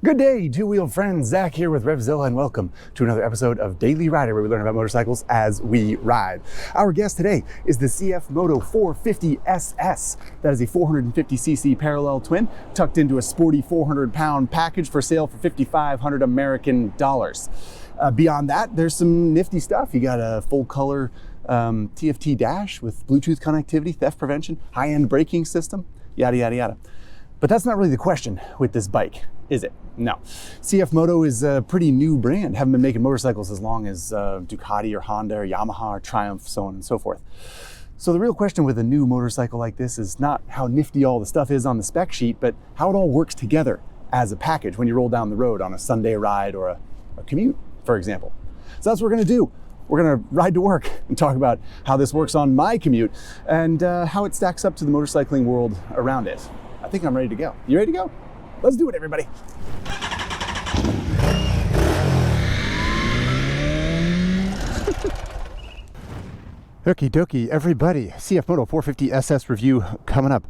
Good day, two-wheel friends. Zack here with RevZilla, and welcome to another episode of Daily Rider, where we learn about motorcycles as we ride. Our guest today is the CFMOTO 450 SS. That is a 450cc parallel twin tucked into a sporty 400-pound package for sale for $5,500 American dollars. Beyond that, there's some nifty stuff. You got a full-color TFT dash with Bluetooth connectivity, theft prevention, high-end braking system, yada, yada, yada. But that's not really the question with this bike, is it? No. CFMOTO is a pretty new brand. Haven't been making motorcycles as long as Ducati or Honda or Yamaha or Triumph, so on and so forth. So the real question with a new motorcycle like this is not how nifty all the stuff is on the spec sheet, but how it all works together as a package when you roll down the road on a Sunday ride or a commute, for example. So that's what we're gonna do. We're gonna ride to work and talk about how this works on my commute and how it stacks up to the motorcycling world around it. I think I'm ready to go. You ready to go? Let's do it, everybody. Okie dokie, everybody. CFMOTO 450 SS review coming up.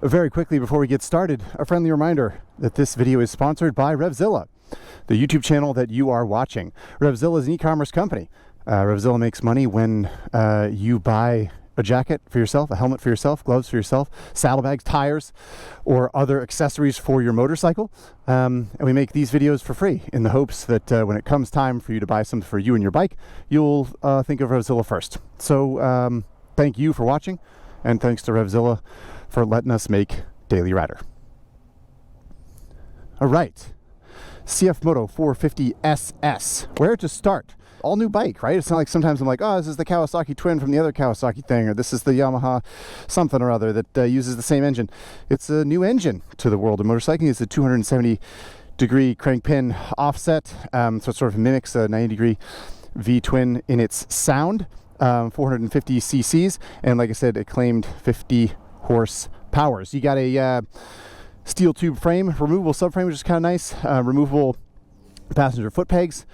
Very quickly before we get started, a friendly reminder that this video is sponsored by RevZilla, the YouTube channel that you are watching. RevZilla is an e-commerce company. RevZilla makes money when you buy a jacket for yourself, a helmet for yourself, gloves for yourself, saddlebags, tires, or other accessories for your motorcycle. And we make these videos for free in the hopes that when it comes time for you to buy something for you and your bike, you'll think of RevZilla first. So thank you for watching, and thanks to RevZilla for letting us make Daily Rider. All right, CFMOTO 450 SS. Where to start? All new bike, right? It's not like sometimes I'm like, oh, this is the Kawasaki twin from the other Kawasaki thing, or this is the Yamaha something or other that uses the same engine. It's a new engine to the world of motorcycling. It's a 270-degree crank pin offset, so it sort of mimics a 90-degree V-twin in its sound, 450 cc's, and like I said, it claimed 50 horsepower. So you got a steel tube frame, removable subframe, which is kind of nice, removable passenger foot pegs,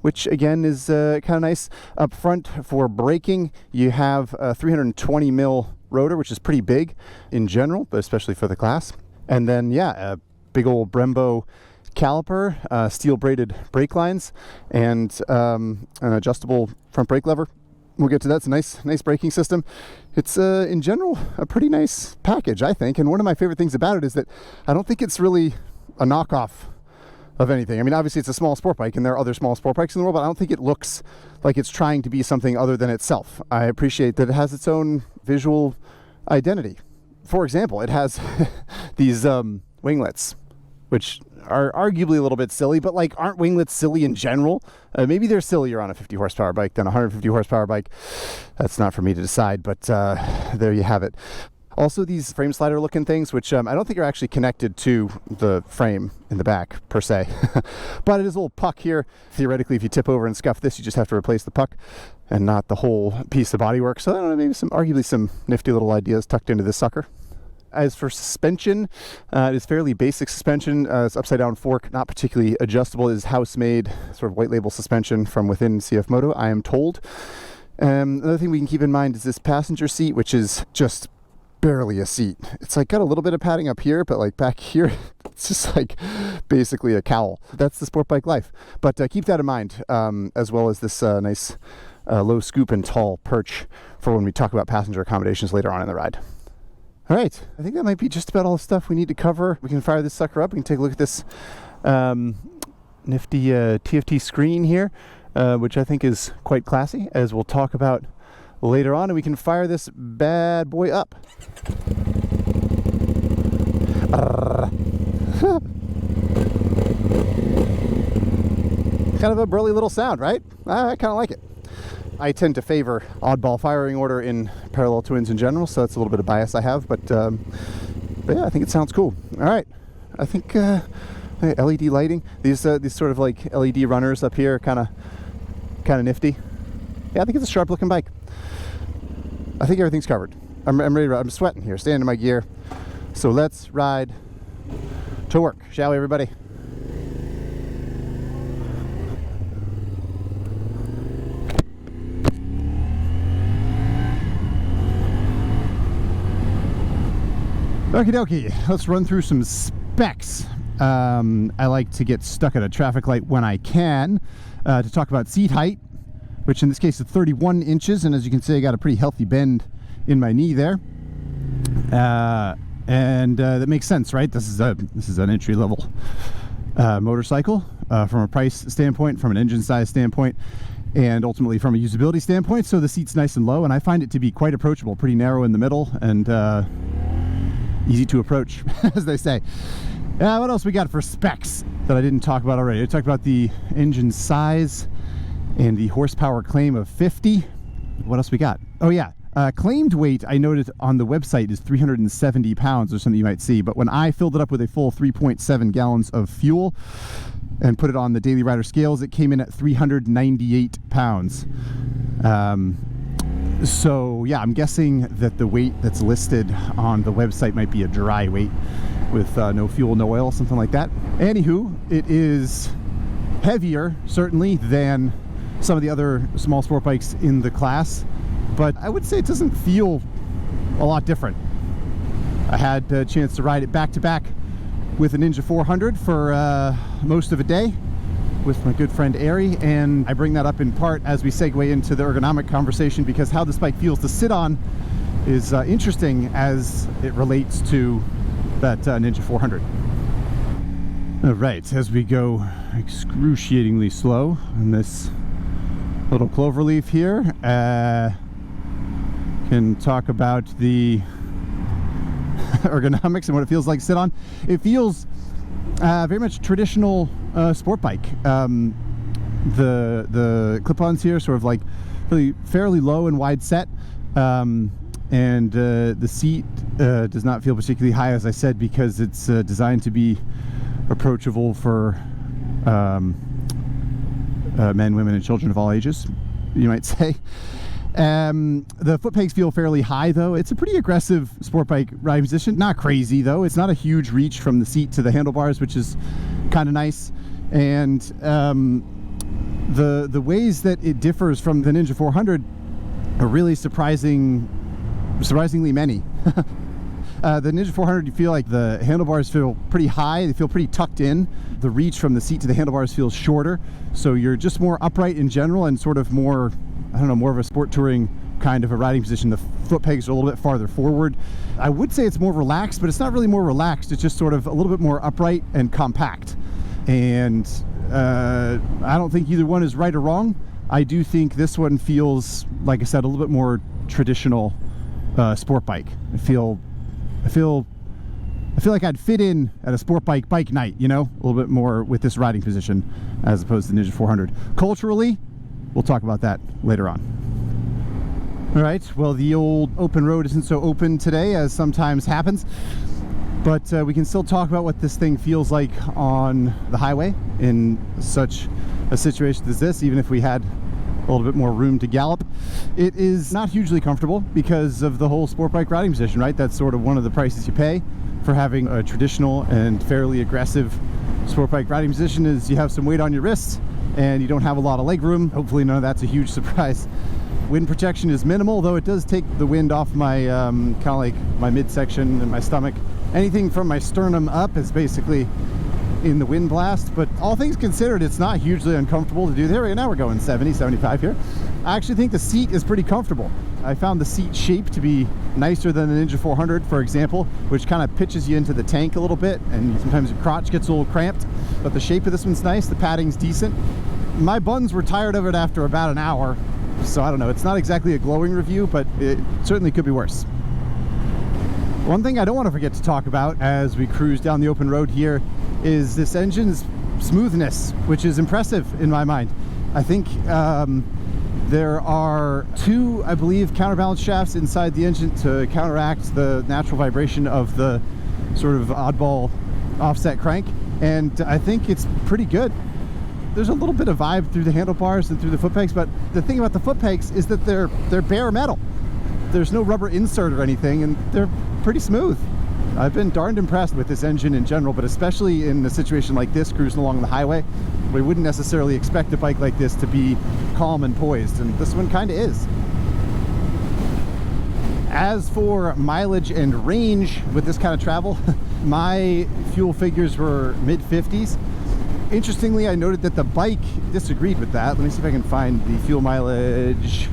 which again is kind of nice. Up front for braking, you have a 320 mil rotor, which is pretty big in general, but especially for the class. And then, yeah, a big old Brembo caliper, steel braided brake lines, and an adjustable front brake lever. We'll get to that. It's a nice braking system. It's in general a pretty nice package, I think. And one of my favorite things about it is that I don't think it's really a knockoff of anything. I mean, obviously it's a small sport bike and there are other small sport bikes in the world, but I don't think it looks like it's trying to be something other than itself. I appreciate that it has its own visual identity. For example, it has these winglets, which are arguably a little bit silly, but like, aren't winglets silly in general? Maybe they're sillier on a 50 horsepower bike than a 150 horsepower bike. That's not for me to decide, but there you have it. Also, these frame slider looking things, which I don't think are actually connected to the frame in the back per se, but it is a little puck here. Theoretically, if you tip over and scuff this, you just have to replace the puck and not the whole piece of bodywork. So I don't know, maybe arguably some nifty little ideas tucked into this sucker. As for suspension, it is fairly basic suspension. It's upside down fork, not particularly adjustable. It is house made, sort of white label suspension from within CFMOTO, I am told. Another thing we can keep in mind is this passenger seat, which is just barely a seat. It's like got a little bit of padding up here, but like back here, it's just like basically a cowl. That's the sport bike life. But keep that in mind, as well as this nice low scoop and tall perch for when we talk about passenger accommodations later on in the ride. All right, I think that might be just about all the stuff we need to cover. We can fire this sucker up. We can take a look at this nifty TFT screen here, which I think is quite classy, as we'll talk about later on, and we can fire this bad boy up. Kind of a burly little sound, right? I kind of like it. I tend to favor oddball firing order in parallel twins in general, so that's a little bit of bias I have, but yeah, I think it sounds cool. All right, I think LED lighting, these sort of like LED runners up here, kind of nifty. Yeah, I think it's a sharp looking bike. I think everything's covered. I'm ready to ride. I'm sweating here, staying in my gear. So let's ride to work, shall we, everybody? Okie dokie, let's run through some specs. I like to get stuck at a traffic light when I can to talk about seat height, which in this case is 31 inches. And as you can see, I got a pretty healthy bend in my knee there. And that makes sense, right? This is an entry-level motorcycle from a price standpoint, from an engine size standpoint, and ultimately from a usability standpoint. So the seat's nice and low, and I find it to be quite approachable, pretty narrow in the middle, and easy to approach, as they say. What else we got for specs that I didn't talk about already? I talked about the engine size and the horsepower claim of 50. What else we got? Oh yeah, claimed weight I noted on the website is 370 pounds or something you might see, but when I filled it up with a full 3.7 gallons of fuel and put it on the Daily Rider scales, it came in at 398 pounds. So yeah, I'm guessing that the weight that's listed on the website might be a dry weight with no fuel, no oil, something like that. Anywho, it is heavier, certainly, than some of the other small sport bikes in the class, but I would say it doesn't feel a lot different. I had a chance to ride it back to back with a Ninja 400 for most of a day with my good friend Ari, and I bring that up in part as we segue into the ergonomic conversation, because how this bike feels to sit on is interesting as it relates to that Ninja 400. All right, as we go excruciatingly slow in this little cloverleaf here, can talk about the ergonomics and what it feels like to sit on. It feels very much traditional sport bike. The clip-ons here sort of like really fairly low and wide set, and the seat does not feel particularly high, as I said, because it's designed to be approachable for men, women, and children of all ages, you might say. The foot pegs feel fairly high, though. It's a pretty aggressive sport bike riding position. Not crazy, though. It's not a huge reach from the seat to the handlebars, which is kind of nice. And the ways that it differs from the Ninja 400 are really surprisingly many. The Ninja 400, you feel like the handlebars feel pretty high. They feel pretty tucked in. The reach from the seat to the handlebars feels shorter. So you're just more upright in general and sort of more, I don't know, more of a sport touring kind of a riding position. The foot pegs are a little bit farther forward. I would say it's more relaxed, but it's not really more relaxed. It's just sort of a little bit more upright and compact. And I don't think either one is right or wrong. I do think this one feels, like I said, a little bit more traditional sport bike. I feel like I'd fit in at a sport bike night, you know, a little bit more with this riding position as opposed to the Ninja 400. Culturally, we'll talk about that later on. All right, well, the old open road isn't so open today, as sometimes happens, but we can still talk about what this thing feels like on the highway in such a situation as this, even if we had a little bit more room to gallop. It is not hugely comfortable because of the whole sport bike riding position, right? That's sort of one of the prices you pay for having a traditional and fairly aggressive sport bike riding position, is you have some weight on your wrists and you don't have a lot of leg room. Hopefully none of that's a huge surprise. Wind protection is minimal, though it does take the wind off my kind of like my midsection and my stomach. Anything from my sternum up is basically in the wind blast, but all things considered, it's not hugely uncomfortable to do. There we go, now we're going 70, 75 here. I actually think the seat is pretty comfortable. I found the seat shape to be nicer than the Ninja 400, for example, which kind of pitches you into the tank a little bit, and sometimes your crotch gets a little cramped, but the shape of this one's nice, the padding's decent. My buns were tired of it after about an hour, so I don't know, it's not exactly a glowing review, but it certainly could be worse. One thing I don't want to forget to talk about as we cruise down the open road here is this engine's smoothness, which is impressive in my mind. I think there are two, I believe, counterbalance shafts inside the engine to counteract the natural vibration of the sort of oddball offset crank, and I think it's pretty good. There's a little bit of vibe through the handlebars and through the foot pegs, but the thing about the foot pegs is that they're bare metal. There's no rubber insert or anything, and they're pretty smooth. I've been darned impressed with this engine in general, but especially in a situation like this, cruising along the highway, we wouldn't necessarily expect a bike like this to be calm and poised, and this one kind of is. As for mileage and range with this kind of travel, my fuel figures were mid-50s. Interestingly, I noted that the bike disagreed with that. Let me see if I can find the fuel mileage.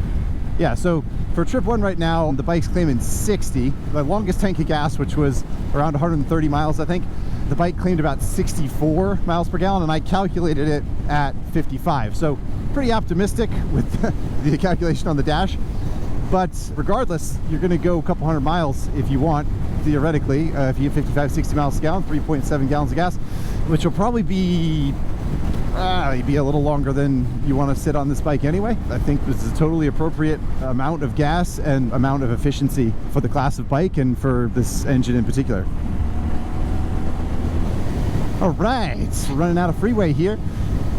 Yeah, so for trip 1 right now, the bike's claiming 60. The longest tank of gas, which was around 130 miles, I think, the bike claimed about 64 miles per gallon, and I calculated it at 55. So pretty optimistic with the calculation on the dash. But regardless, you're going to go a couple hundred miles if you want, theoretically, if you get 55, 60 miles a gallon, 3.7 gallons of gas, which will probably be maybe a little longer than you want to sit on this bike anyway. I think this is a totally appropriate amount of gas and amount of efficiency for the class of bike and for this engine in particular. All right, we're running out of freeway here,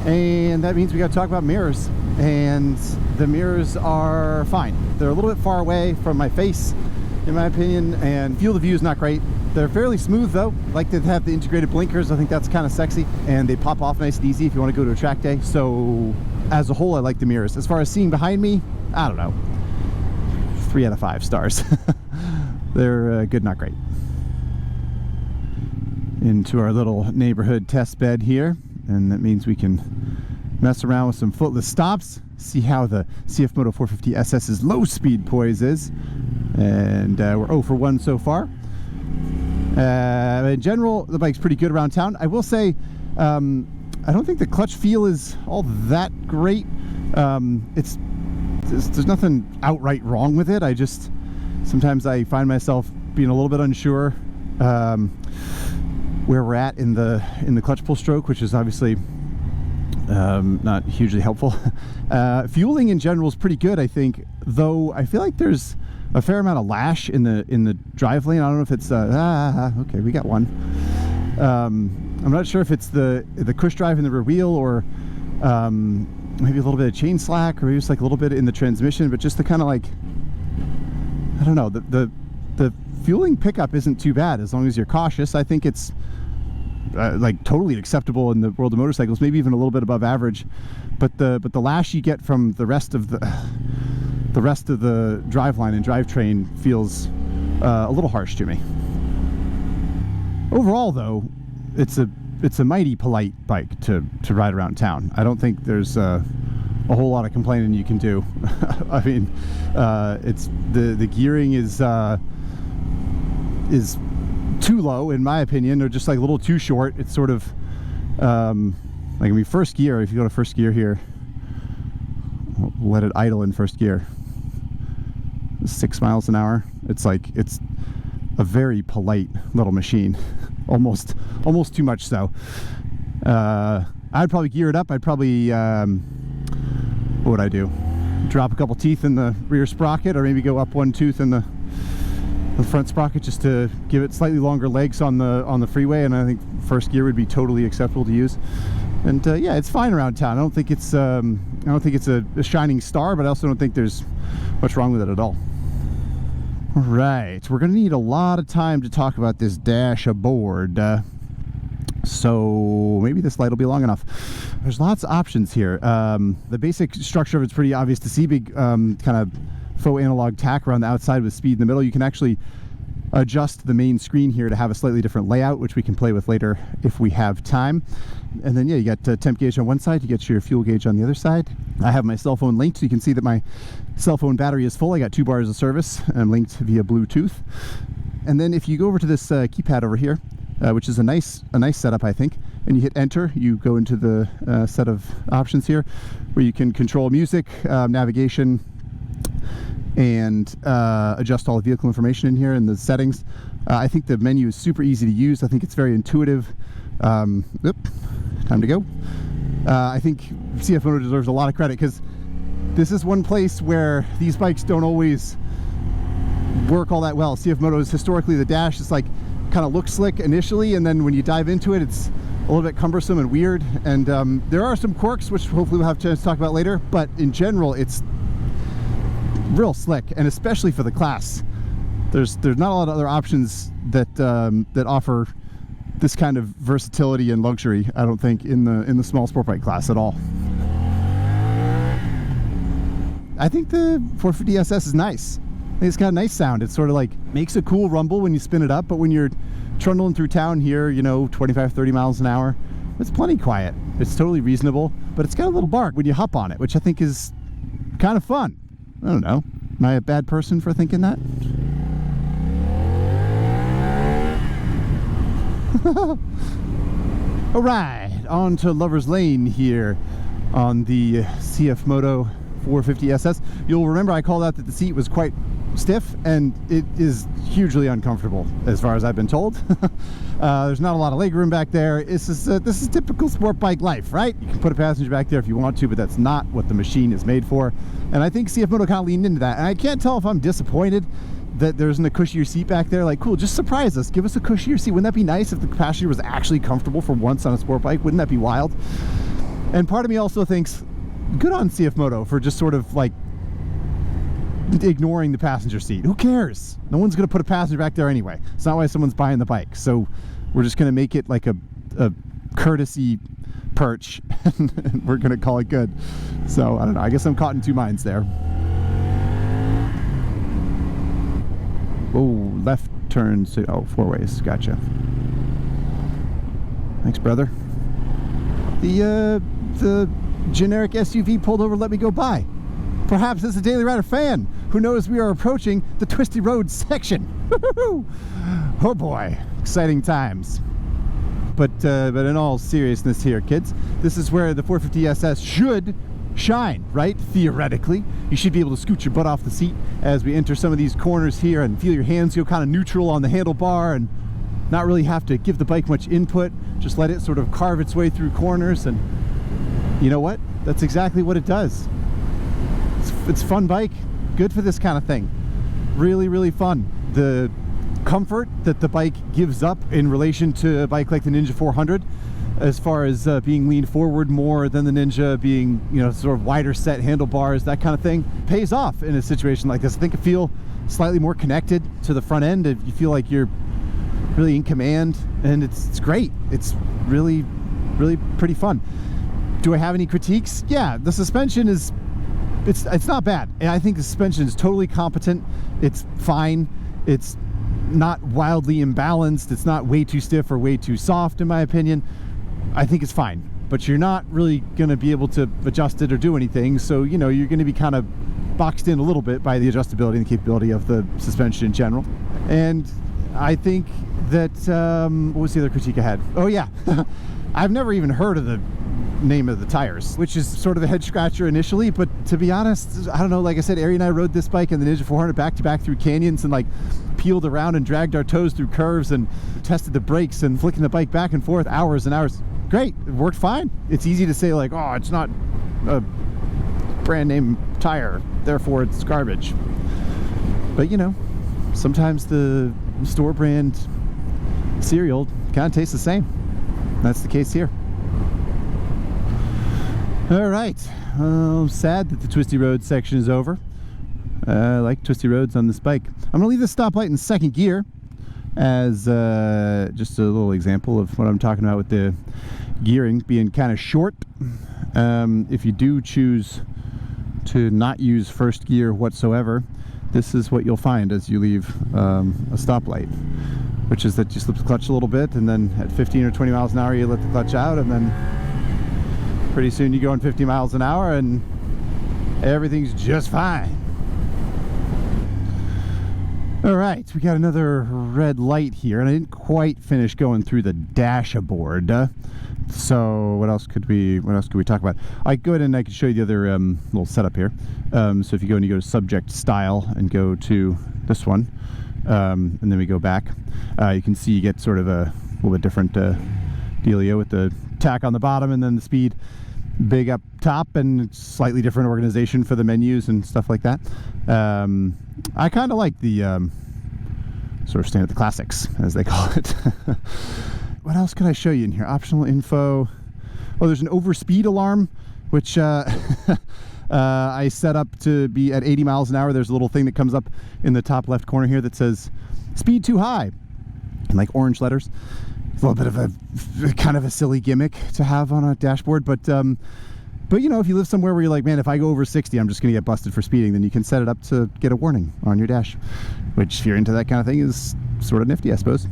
and that means we got to talk about mirrors. And the mirrors are fine. They're a little bit far away from my face, in my opinion, and field of view is not great. They're fairly smooth though. I like to have the integrated blinkers. I think that's kind of sexy, and they pop off nice and easy if you want to go to a track day. So as a whole, I like the mirrors. As far as seeing behind me, I don't know, 3 out of 5 stars. They're good, not great. Into our little neighborhood test bed here, and that means we can mess around with some footless stops, see how the CFMOTO 450 SS's low speed poise is, and we're 0 for 1 so far. In general, the bike's pretty good around town. I will say, I don't think the clutch feel is all that great. There's nothing outright wrong with it. Sometimes I find myself being a little bit unsure where we're at in the clutch pull stroke, which is obviously not hugely helpful. Fueling in general is pretty good, I think, though I feel like there's a fair amount of lash in the drive lane. I don't know if it's okay, we got one. I'm not sure if it's the cush drive in the rear wheel, or maybe a little bit of chain slack, or maybe just like a little bit in the transmission, but just the kind of like, I don't know, the fueling pickup isn't too bad as long as you're cautious. I think it's like totally acceptable in the world of motorcycles, maybe even a little bit above average, but the lash you get from the rest of the driveline and drivetrain feels a little harsh to me. Overall though, it's a mighty polite bike to ride around town. I don't think there's a whole lot of complaining you can do. I mean, it's the gearing is too low in my opinion, or just like a little too short. It's sort of like, I mean, first gear, if you go to first gear here, we'll let it idle in first gear, 6 miles an hour. It's like, it's a very polite little machine. almost too much so. I'd probably gear it up. I'd probably what would I do? Drop a couple teeth in the rear sprocket, or maybe go up one tooth in the front sprocket just to give it slightly longer legs on the freeway, and I think first gear would be totally acceptable to use. And yeah, it's fine around town. I don't think it's a shining star, but I also don't think there's much wrong with it at all. All right, we're gonna need a lot of time to talk about this dash aboard, so maybe this light will be long enough. There's lots of options here. The basic structure of it's pretty obvious to see. Big kind of faux analog tack around the outside with speed in the middle. You can actually adjust the main screen here to have a slightly different layout, which we can play with later if we have time. And then yeah, you got temp gauge on one side, you get your fuel gauge on the other side. I have my cell phone linked, so you can see that my cell phone battery is full. I got 2 bars of service, and I'm linked via Bluetooth. And then if you go over to this keypad over here, which is a nice setup, I think, and you hit enter, you go into the set of options here where you can control music, navigation, and adjust all the vehicle information in here in the settings. I think the menu is super easy to use. I think it's very intuitive. Time to go. I think CFMOTO deserves a lot of credit, because this is one place where these bikes don't always work all that well. CFMOTO is historically, the dash is like kind of looks slick initially, and then when you dive into it, it's a little bit cumbersome and weird. And there are some quirks, which hopefully we'll have a chance to talk about later, but in general, it's real slick, and especially for the class. There's not a lot of other options that that offer this kind of versatility and luxury, I don't think, in the small sport bike class at all. I think the 450 SS is nice. It's got a nice sound. It sort of like makes a cool rumble when you spin it up, but when you're trundling through town here, you know, 25, 30 miles an hour, it's plenty quiet. It's totally reasonable, but it's got a little bark when you hop on it, which I think is kind of fun. I don't know. Am I a bad person for thinking that? All right, on to Lover's Lane here on the CFMOTO 450 SS. You'll remember I called out that the seat was quite stiff, and it is hugely uncomfortable as far as I've been told. There's not a lot of leg room back there. This is typical sport bike life, right? You can put a passenger back there if you want to, but that's not what the machine is made for. And I think CFMOTO kind of leaned into that. And I can't tell if I'm disappointed that there isn't a cushier seat back there. Like, cool, just surprise us. Give us a cushier seat. Wouldn't that be nice if the passenger was actually comfortable for once on a sport bike? Wouldn't that be wild? And part of me also thinks, good on CFMOTO for just sort of like ignoring the passenger seat. Who cares? No one's going to put a passenger back there anyway. It's not why someone's buying the bike. So we're just going to make it like a courtesy perch, and we're going to call it good. So I don't know. I guess I'm caught in two minds there. Oh, left turn. Oh, four ways. Gotcha. Thanks, brother. The generic SUV pulled over, let me go by. Perhaps it's a Daily Rider fan who knows we are approaching the Twisty Road section. Oh boy, exciting times. But in all seriousness here, kids, this is where the 450 SS should shine, right? Theoretically, you should be able to scoot your butt off the seat as we enter some of these corners here and feel your hands go kind of neutral on the handlebar and not really have to give the bike much input. Just let it sort of carve its way through corners, and you know what? That's exactly what it does. It's a fun bike, good for this kind of thing. Really, really fun. The comfort that the bike gives up in relation to a bike like the Ninja 400, as far as being leaned forward more than the Ninja, being, you know, sort of wider set handlebars, that kind of thing, pays off in a situation like this. I think you feel slightly more connected to the front end. You feel like you're really in command, and it's great. It's really, really pretty fun. Do I have any critiques? Yeah, the suspension is, it's not bad. And I think the suspension is totally competent. It's fine. It's not wildly imbalanced. It's not way too stiff or way too soft, in my opinion. I think it's fine, but you're not really going to be able to adjust it or do anything. So, you know, you're going to be kind of boxed in a little bit by the adjustability and the capability of the suspension in general. And I think that, what was the other critique I had? Oh yeah, I've never even heard of the name of the tires, which is sort of a head scratcher initially, but to be honest, I don't know. Like I said, Ari and I rode this bike in the Ninja 400 back to back through canyons and like peeled around and dragged our toes through curves and tested the brakes and flicking the bike back and forth hours and hours. Great, it worked fine. It's easy to say like, oh, it's not a brand name tire, therefore it's garbage. But you know, sometimes the store brand cereal kind of tastes the same. That's the case here. All right, I'm sad that the Twisty Road section is over. I like twisty roads on this bike. I'm gonna leave the stoplight in second gear as just a little example of what I'm talking about with the gearing being kind of short. If you do choose to not use first gear whatsoever, this is what you'll find as you leave a stoplight, which is that you slip the clutch a little bit, and then at 15 or 20 miles an hour you let the clutch out, and then pretty soon you go in 50 miles an hour and everything's just fine. All right, we got another red light here, and I didn't quite finish going through the dashboard. So what else could we talk about? I go ahead and I can show you the other little setup here. So if you go and you go to subject style and go to this one, and then we go back, you can see you get sort of a little bit different dealio with the tack on the bottom and then the speed big up top, and slightly different organization for the menus and stuff like that. I kind of like the sort of staying at the classics, as they call it. What else can I show you in here? Optional info. Oh, there's an overspeed alarm, which I set up to be at 80 miles an hour. There's a little thing that comes up in the top left corner here that says speed too high, in like orange letters. It's a little bit of a kind of a silly gimmick to have on a dashboard, but But, you know, if you live somewhere where you're like, man, if I go over 60, I'm just going to get busted for speeding, then you can set it up to get a warning on your dash, which if you're into that kind of thing is sort of nifty, I suppose.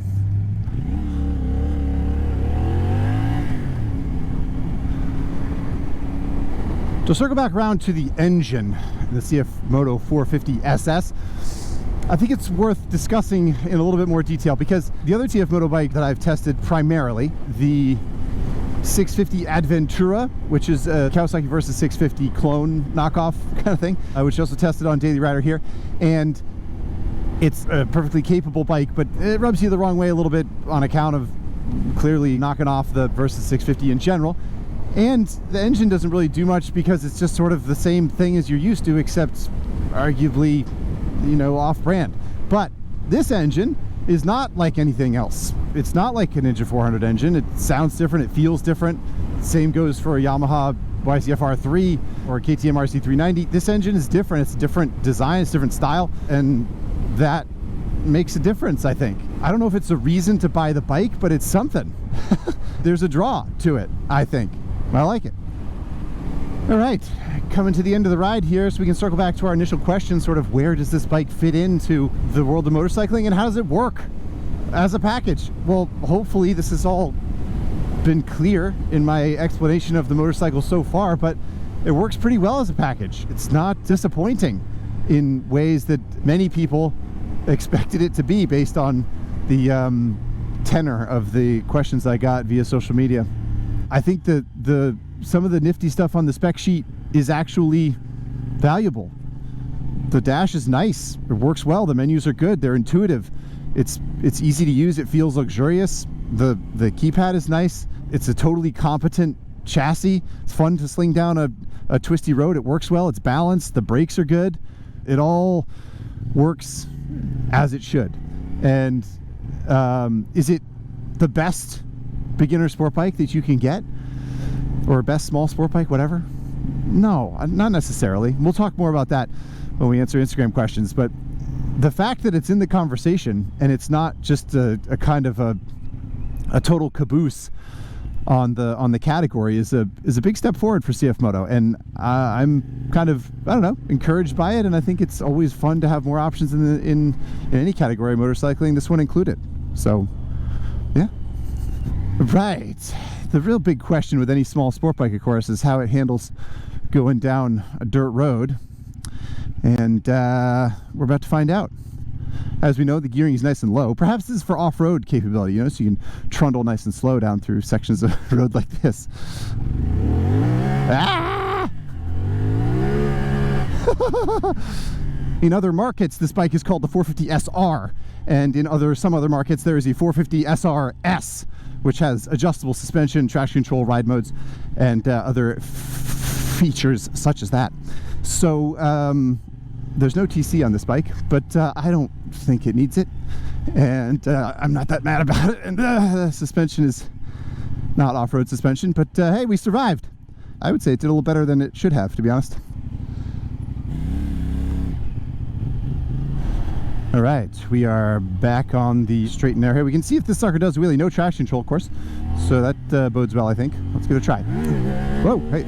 To circle back around to the engine, the CFMOTO 450 SS, I think it's worth discussing in a little bit more detail, because the other CFMOTO bike that I've tested primarily, the 650 Adventura, which is a Kawasaki versus 650 clone knockoff kind of thing, which I also tested on Daily Rider here, and it's a perfectly capable bike, but it rubs you the wrong way a little bit on account of clearly knocking off the versus 650 in general. And the engine doesn't really do much because it's just sort of the same thing as you're used to, except arguably, you know, off-brand. But this engine is not like anything else. It's not like a Ninja 400 engine. It sounds different, it feels different. Same goes for a Yamaha YCFR3 or a KTM RC390. This engine is different. It's a different design, it's a different style, and that makes a difference, I think. I don't know if it's a reason to buy the bike, but it's something. There's a draw to it, I think. I like it. All right, coming to the end of the ride here, so we can circle back to our initial question, sort of where does this bike fit into the world of motorcycling and how does it work as a package? Well, hopefully this has all been clear in my explanation of the motorcycle so far, but it works pretty well as a package. It's not disappointing in ways that many people expected it to be based on the tenor of the questions I got via social media. I think that some of the nifty stuff on the spec sheet is actually valuable. The dash is nice, it works well, the menus are good, they're intuitive, it's easy to use, it feels luxurious, the keypad is nice, it's a totally competent chassis, it's fun to sling down a twisty road, it works well, it's balanced, the brakes are good, it all works as it should. And is it the best beginner sport bike that you can get, or best small sport bike, whatever? No, not necessarily. We'll talk more about that when we answer Instagram questions, but the fact that it's in the conversation and it's not just a kind of a total caboose on the category is a big step forward for CFMOTO, and I'm kind of, I don't know, encouraged by it, and I think it's always fun to have more options in any category of motorcycling, this one included. So yeah. Right. The real big question with any small sport bike, of course, is how it handles going down a dirt road. And we're about to find out. As we know, the gearing is nice and low. Perhaps this is for off-road capability, you know, so you can trundle nice and slow down through sections of road like this. Ah! In other markets, this bike is called the 450 SR, and in some other markets, there is a 450 SRS, which has adjustable suspension, traction control, ride modes, and other features such as that. So there's no TC on this bike, but I don't think it needs it, and I'm not that mad about it. And the suspension is not off-road suspension, but hey, we survived. I would say it did a little better than it should have, to be honest. All right, we are back on the straight and narrow here. We can see if this sucker does wheelie. No traction control, of course, so that bodes well, I think. Let's give it a try. Whoa, hey.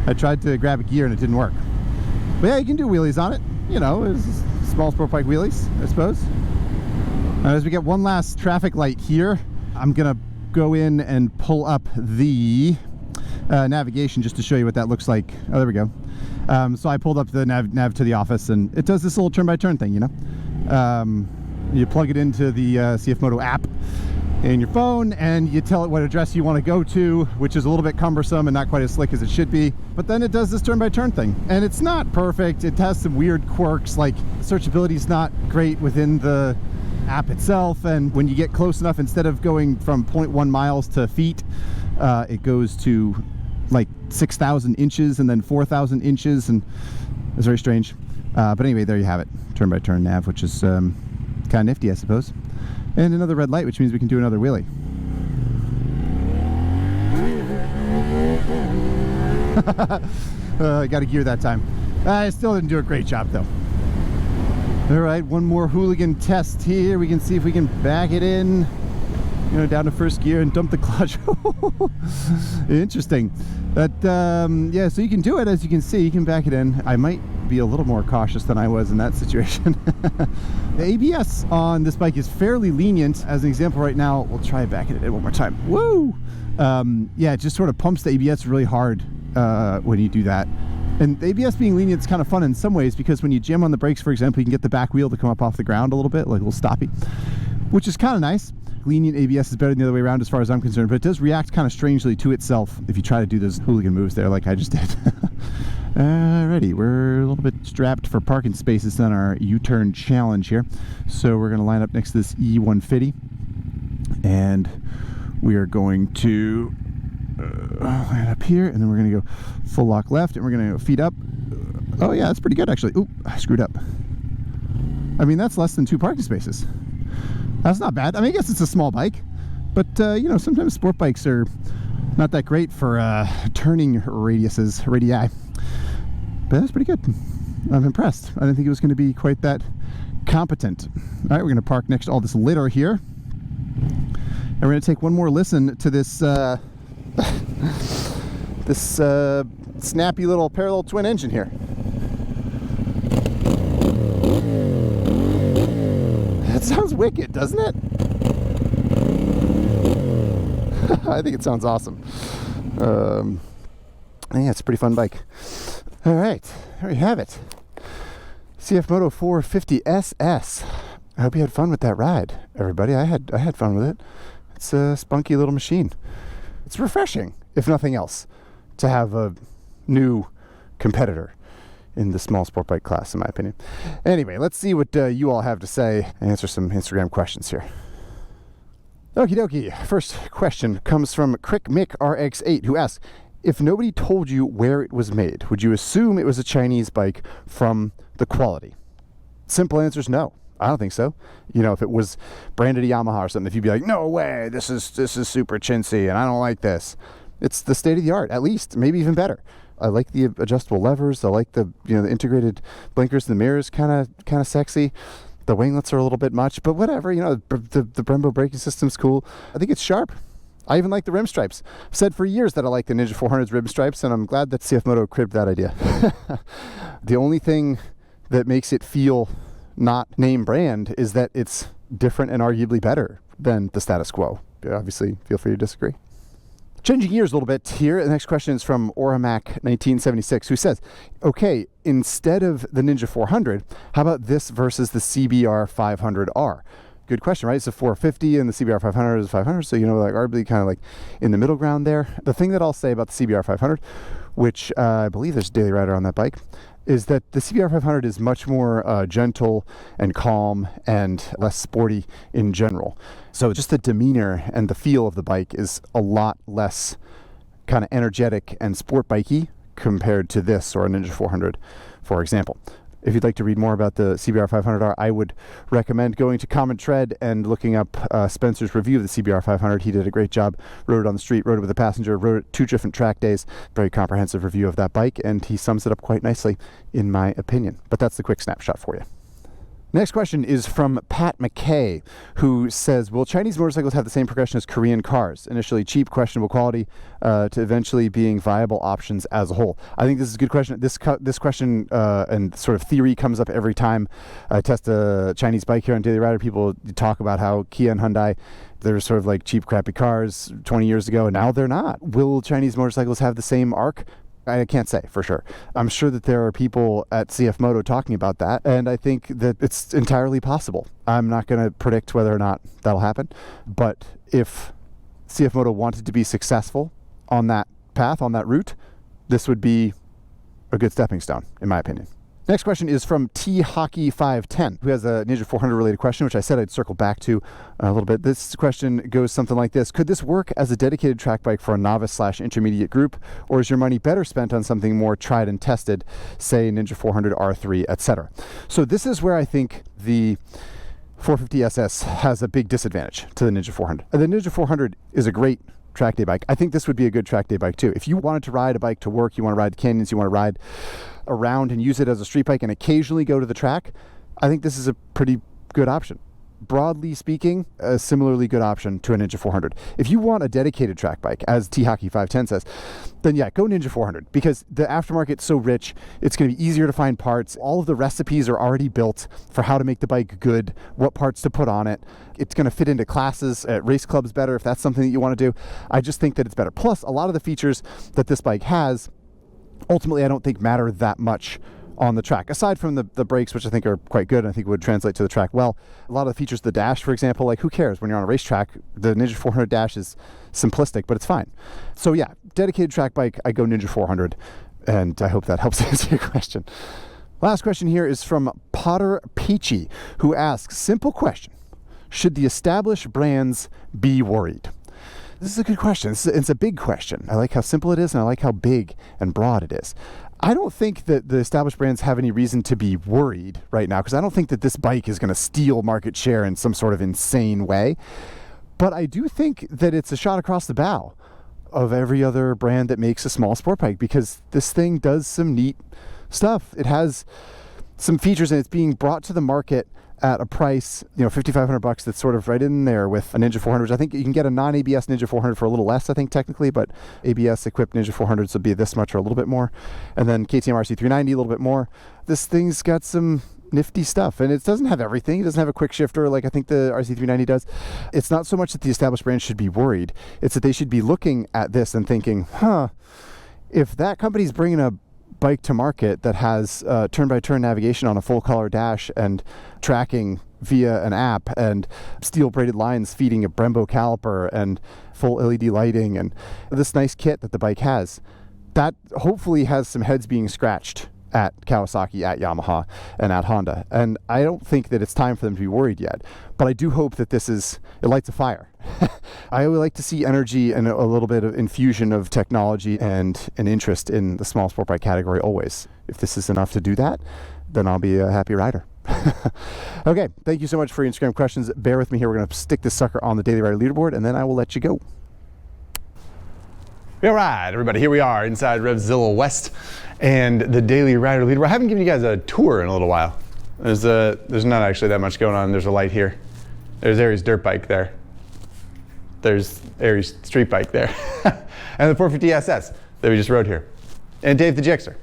I tried to grab a gear and it didn't work. But yeah, you can do wheelies on it. You know, it's small sport bike wheelies, I suppose. As we get one last traffic light here, I'm gonna go in and pull up the navigation just to show you what that looks like. Oh, there we go. So I pulled up the nav to the office, and it does this little turn-by-turn thing, you know. You plug it into the CFMOTO app in your phone, and you tell it what address you want to go to, which is a little bit cumbersome and not quite as slick as it should be. But then it does this turn-by-turn thing, and it's not perfect. It has some weird quirks, like searchability is not great within the app itself, and when you get close enough, instead of going from 0.1 miles to feet, it goes to like 6,000 inches and then 4,000 inches, and it's very strange. But anyway, there you have it, turn-by-turn nav, which is kind of nifty, I suppose. And another red light, which means we can do another wheelie. I got a gear that time. I still didn't do a great job though. All right, one more hooligan test here. We can see if we can back it in. down to first gear and dump the clutch. Interesting. But yeah, so you can do it. As you can see, you can back it in. I might be a little more cautious than I was in that situation. The ABS on this bike is fairly lenient. As an example right now, we'll try backing it in one more time. Woo! Yeah, it just sort of pumps the ABS really hard when you do that. And the ABS being lenient is kind of fun in some ways, because when you jam on the brakes, for example, you can get the back wheel to come up off the ground a little bit, like a little stoppy, which is kind of nice. Lenient ABS is better than the other way around as far as I'm concerned, but it does react kind of strangely to itself if you try to do those hooligan moves there like I just did. Alrighty, we're a little bit strapped for parking spaces on our U-turn challenge here. So we're going to line up next to this E150, and we are going to line up here, and then we're going to go full lock left, and we're going to go feet up. Oh yeah, that's pretty good actually. Oop, I screwed up. I mean, that's less than 2 parking spaces. That's not bad. I mean, I guess it's a small bike, but you know, sometimes sport bikes are not that great for turning radii. But that's pretty good. I'm impressed. I didn't think it was going to be quite that competent. All right, we're going to park next to all this litter here, and we're going to take one more listen to this this snappy little parallel twin engine here. It sounds wicked, doesn't it? I think it sounds awesome. Yeah, it's a pretty fun bike. All right, there you have it. CFMOTO 450 SS. I hope you had fun with that ride, everybody. I had fun with it. It's a spunky little machine. It's refreshing, if nothing else, to have a new competitor in the small sport bike class, in my opinion. Anyway, let's see what you all have to say and answer some Instagram questions here. Okie dokie. First question comes from CrickMickRX8, who asks, if nobody told you where it was made, would you assume it was a Chinese bike from the quality? Simple answer is no. I don't think so. You know, if it was branded a Yamaha or something, if you'd be like, no way, this is super chintzy and I don't like this. It's the state of the art, at least, maybe even better. I like the adjustable levers. I like the the integrated blinkers. The mirrors kind of sexy. The winglets are a little bit much, but whatever. You know, the Brembo braking system's cool. I think it's sharp. I even like the rim stripes. I've said for years that I like the Ninja 400's rim stripes, and I'm glad that CFMOTO cribbed that idea. The only thing that makes it feel not name brand is that it's different and arguably better than the status quo. Obviously, feel free to disagree. Changing gears a little bit here, the next question is from Oramac1976, who says, okay, instead of the Ninja 400, how about this versus the CBR 500R? Good question, right? It's a 450 and the CBR 500 is 500, so like arguably kind of like in the middle ground there. The thing that I'll say about the CBR 500, which I believe there's a daily rider on that bike, is that the CBR 500 is much more gentle and calm and less sporty in general. So just the demeanor and the feel of the bike is a lot less kind of energetic and sport bikey compared to this or a Ninja 400, for example. If you'd like to read more about the CBR 500R, I would recommend going to Common Tread and looking up Spencer's review of the CBR 500. He did a great job, rode it on the street, rode it with a passenger, rode it 2 different track days. Very comprehensive review of that bike, and he sums it up quite nicely, in my opinion. But that's the quick snapshot for you. Next question is from Pat McKay, who says, will Chinese motorcycles have the same progression as Korean cars? Initially cheap, questionable quality, to eventually being viable options as a whole. I think this is a good question. This question and sort of theory comes up every time I test a Chinese bike here on Daily Rider. People talk about how Kia and Hyundai, they're sort of like cheap, crappy cars 20 years ago, and now they're not. Will Chinese motorcycles have the same arc? I can't say for sure. I'm sure that there are people at CFMOTO talking about that, and I think that it's entirely possible. I'm not going to predict whether or not that'll happen, but if CFMOTO wanted to be successful on that path, on that route, this would be a good stepping stone, in my opinion. Next question is from T-Hockey510, who has a Ninja 400 related question, which I said I'd circle back to a little bit. This question goes something like this. Could this work as a dedicated track bike for a novice/intermediate group, or is your money better spent on something more tried and tested, say Ninja 400 R3, etc.? So this is where I think the 450 SS has a big disadvantage to the Ninja 400. The Ninja 400 is a great track day bike. I think this would be a good track day bike too. If you wanted to ride a bike to work, you want to ride the canyons, you want to ride around and use it as a street bike and occasionally go to the track, I think this is a pretty good option. broadly speaking, a similarly good option to a Ninja 400. If you want a dedicated track bike, as T-Hockey 510 says, then yeah, go Ninja 400, because the aftermarket's so rich, it's going to be easier to find parts. All of the recipes are already built for how to make the bike good, what parts to put on it. It's going to fit into classes at race clubs better if that's something that you want to do. I just think that it's better. Plus, a lot of the features that this bike has, ultimately, I don't think matter that much on the track, aside from the brakes, which I think are quite good and I think would translate to the track well. A lot of the features of the dash, for example, like who cares when you're on a racetrack? The Ninja 400 dash is simplistic, but it's fine. So yeah, dedicated track bike, I go Ninja 400, and I hope that helps answer your question. Last question here is from Potter Peachy, who asks, simple question, should the established brands be worried? This is a good question. It's a big question. I like how simple it is, and I like how big and broad it is. I don't think that the established brands have any reason to be worried right now, because I don't think that this bike is going to steal market share in some sort of insane way. But I do think that it's a shot across the bow of every other brand that makes a small sport bike, because this thing does some neat stuff. It has some features, and it's being brought to the market at a price, $5,500 that's sort of right in there with a Ninja 400. I think you can get a non-ABS Ninja 400 for a little less, I think, technically, but ABS-equipped Ninja 400s would be this much or a little bit more. And then KTM RC390, a little bit more. This thing's got some nifty stuff, and it doesn't have everything. It doesn't have a quick shifter like I think the RC390 does. It's not so much that the established brands should be worried. It's that they should be looking at this and thinking, if that company's bringing a bike to market that has turn-by-turn navigation on a full-color dash and tracking via an app and steel braided lines feeding a Brembo caliper and full LED lighting and this nice kit that the bike has, that hopefully has some heads being scratched at Kawasaki, at Yamaha, and at Honda. And I don't think that it's time for them to be worried yet, but I do hope that it lights a fire. I would like to see energy and a little bit of infusion of technology and an interest in the small sport bike category always. If this is enough to do that, then I'll be a happy rider. Okay, thank you so much for your Instagram questions. Bear with me here. We're going to stick this sucker on the Daily Rider leaderboard, and then I will let you go. All right, everybody, here we are inside RevZilla West and the Daily Rider leaderboard. I haven't given you guys a tour in a little while. There's not actually that much going on. There's a light here. There's Aries dirt bike there. There's Aries street bike there. And the 450 SS that we just rode here. And Dave the Jixer.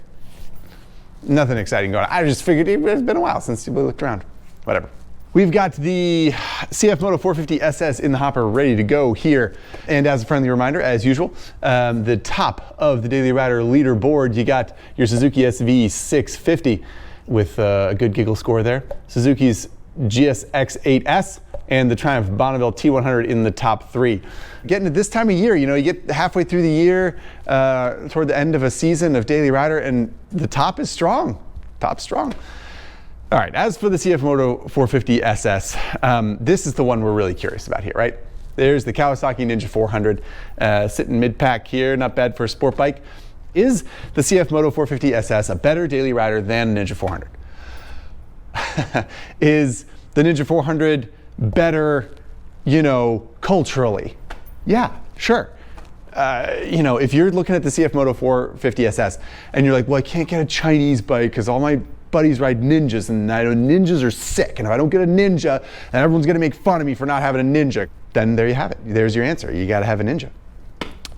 Nothing exciting going on. I just figured it's been a while since we looked around. Whatever. We've got the CFMOTO 450 SS in the hopper ready to go here. And as a friendly reminder, as usual, the top of the Daily Rider leaderboard, you got your Suzuki SV 650 with a good giggle score there. Suzuki's GSX-8S and the Triumph Bonneville T100 in the top 3. Getting to this time of year, you get halfway through the year, toward the end of a season of Daily Rider, and the top is strong. Top's strong. All right, as for the CFMOTO 450 SS, this is the one we're really curious about here, right? There's the Kawasaki Ninja 400 sitting mid-pack here, not bad for a sport bike. Is the CFMOTO 450 SS a better Daily Rider than Ninja 400? Is the Ninja 400 better, culturally? Yeah, sure. If you're looking at the CFMOTO 450 SS and you're like, well, I can't get a Chinese bike because all my buddies ride Ninjas and I know Ninjas are sick, and if I don't get a Ninja, then everyone's gonna make fun of me for not having a Ninja. Then there you have it. There's your answer. You gotta have a Ninja.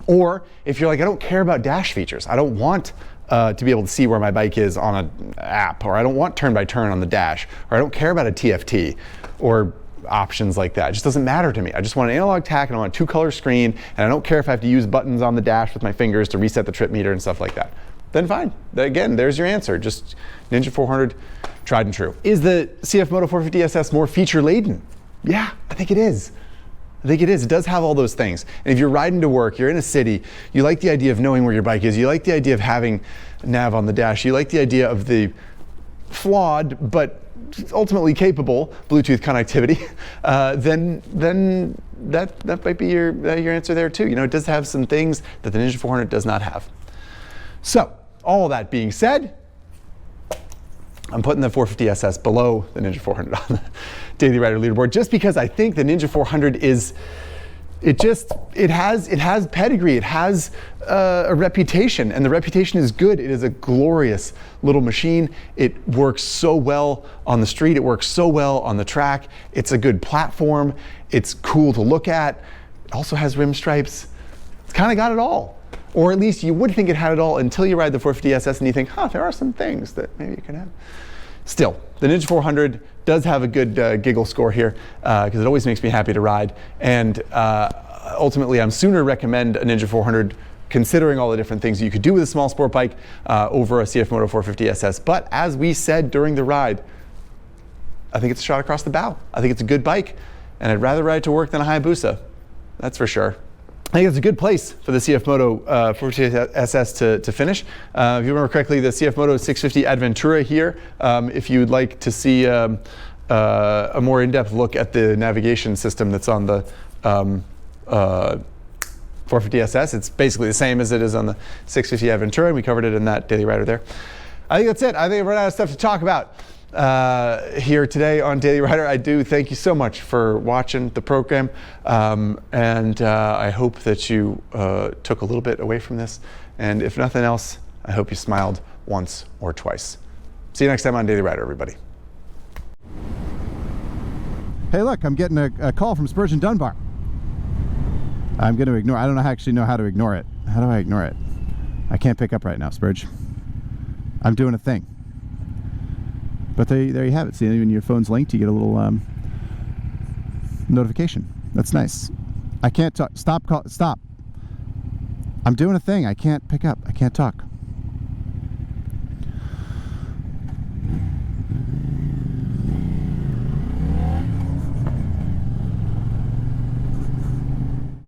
Or if you're like, I don't care about dash features. I don't want to be able to see where my bike is on an app, or I don't want turn-by-turn on the dash, or I don't care about a TFT, or options like that. It just doesn't matter to me. I just want an analog tack and I want a 2-color screen, and I don't care if I have to use buttons on the dash with my fingers to reset the trip meter and stuff like that. Then fine. Again, there's your answer. Just Ninja 400, tried and true. Is the CFMOTO 450 SS more feature-laden? Yeah, I think it is. It does have all those things. And if you're riding to work, you're in a city, you like the idea of knowing where your bike is, you like the idea of having nav on the dash, you like the idea of the flawed but ultimately capable Bluetooth connectivity, then that might be your answer there too. It does have some things that the Ninja 400 does not have. So, all that being said, I'm putting the 450 SS below the Ninja 400 on the Daily Rider leaderboard just because I think the Ninja 400 is it has pedigree, it has a reputation, and the reputation is good. It is a glorious little machine. It works so well on the street, it works so well on the track. It's a good platform, it's cool to look at. It also has rim stripes. It's kind of got it all. Or at least you would think it had it all until you ride the 450 SS and you think, there are some things that maybe you can have. Still, the Ninja 400 does have a good giggle score here because it always makes me happy to ride. And ultimately, I'm sooner recommend a Ninja 400 considering all the different things you could do with a small sport bike over a CFMOTO 450 SS. But as we said during the ride, I think it's a shot across the bow. I think it's a good bike, and I'd rather ride to work than a Hayabusa. That's for sure. I think it's a good place for the CFMOTO 450 SS to finish. If you remember correctly, the CFMOTO 650 Adventura here. If you'd like to see a more in-depth look at the navigation system that's on the 450 SS, it's basically the same as it is on the 650 Adventura, and we covered it in that Daily Rider there. I think that's it. I think I've run out of stuff to talk about here today on Daily Rider. I do thank you so much for watching the program, and I hope that you took a little bit away from this, and if nothing else, I hope you smiled once or twice. See you next time on Daily Rider, everybody. Hey look, I'm getting a call from Spurgeon Dunbar. I'm going to ignore. I don't actually know how to ignore it. How do I ignore it? I can't pick up right now, Spurge. I'm doing a thing. But there you have it. See, when your phone's linked, you get a little notification. That's nice. I can't talk. Stop. I'm doing a thing. I can't pick up. I can't talk.